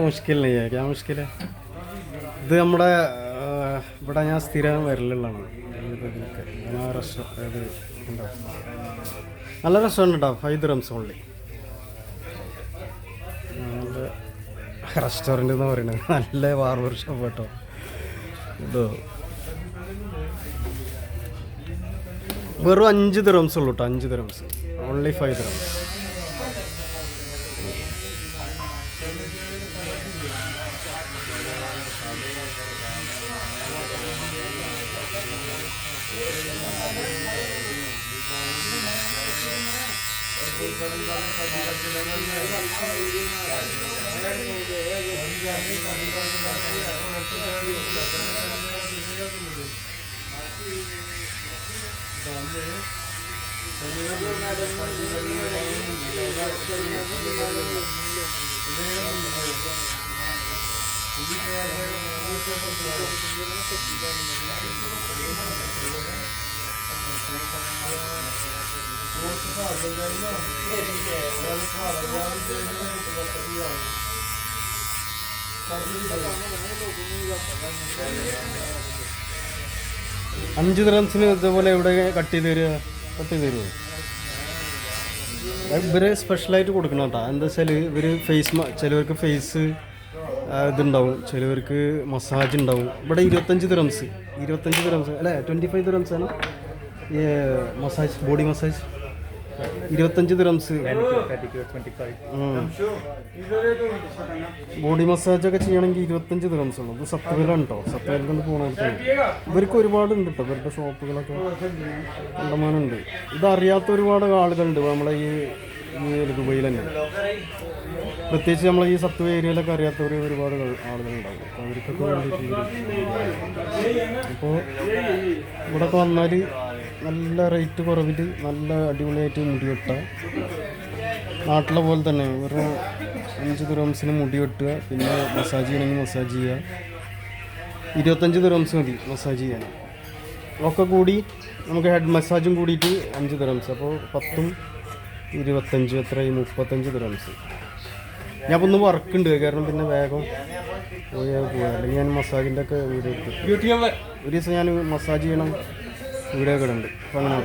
മുഷ്കിൽ നെയ്യാ ക്യാ മുഷ്കിൽ ഇത് നമ്മുടെ ഇവിടെ ഞാൻ സ്ഥിരം വരലുള്ളതാണ്. റെസ്റ്റോറൻറ്റ് ഇത് ഉണ്ടാവും, നല്ല റെസ്റ്റോറൻറ്റ് ഉണ്ടാവും. 5 dirhams ഓൺലി. റെസ്റ്റോറൻറ്റ് എന്ന് പറയുന്നത് നല്ല ബാർബർ ഷോപ്പ് കേട്ടോ. ഇത് വെറും 5 dirhams ഉള്ളൂ കേട്ടോ. 5 dirhams ഓൺലി 5 dirhams. അഞ്ച് ദിറംസിന് ഇതേപോലെ ഇവിടെ കട്ട് ചെയ്ത് തരുമോ? ഇവര് സ്പെഷ്യലായിട്ട് കൊടുക്കണം കേട്ടോ. എന്താ വെച്ചാൽ ഇവർ ചിലവർക്ക് ഫേസ് ഇതുണ്ടാവും, ചിലവർക്ക് മസാജ് ഉണ്ടാവും. ഇവിടെ 25 dirhams അല്ലേ, 25 dirhams ആണ് ഈ massage, body massage. 25 dirhams body മസാജൊക്കെ ചെയ്യണമെങ്കിൽ 25 dirhams ഉള്ളൂ. ഇത് സത്വയിലാണ് കേട്ടോ. സത്വയിൽ കൊണ്ട് പോകണ ഇവർക്ക് ഒരുപാട് ഉണ്ട് കേട്ടോ. ഇവരുടെ ഷോപ്പുകളൊക്കെ കണ്ടമാനുണ്ട്. ഇതറിയാത്ത ഒരുപാട് ആളുകളുണ്ട് നമ്മളെ ഈ ദുബൈയിൽ തന്നെ. പ്രത്യേകിച്ച് നമ്മളെ ഈ സത്വ ഏരിയയിലൊക്കെ അറിയാത്തവർ ഒരുപാട് ആളുകളുണ്ടാവും. അപ്പോൾ അവർക്കൊക്കെ വേണ്ടിയിട്ട് അപ്പോൾ ഇവിടെയൊക്കെ വന്നാൽ നല്ല റേറ്റ് കുറവിൽ നല്ല അടിപൊളിയായിട്ട് മുടി വെട്ടുക. നാട്ടിലെ പോലെ തന്നെ ഒരു 5 dirhamsന് മുടി വെട്ടുക. പിന്നെ മസാജ് ചെയ്യണമെങ്കിൽ മസാജ് ചെയ്യുക. 25 dirhams മതി മസാജ് ചെയ്യാൻ. ഒക്കെ കൂടി നമുക്ക് ഹെഡ് മസാജും കൂടിയിട്ട് 5 dirhams. അപ്പോൾ 10ഉം 25 എത്രയും 35 dirhams. ഞാൻ ഇപ്പോൾ ഒന്ന് വർക്കുണ്ട്, കാരണം പിന്നെ വേഗം പോയാൽ പോകാം. അല്ലെങ്കിൽ ഞാൻ മസാജിൻ്റെ ഒക്കെ വീഡിയോ എടുത്തു. ഒരു ദിവസം ഞാൻ മസാജ് ചെയ്യണം വീഡിയോ ഒക്കെ ഉണ്ട്. അപ്പോൾ അങ്ങനെ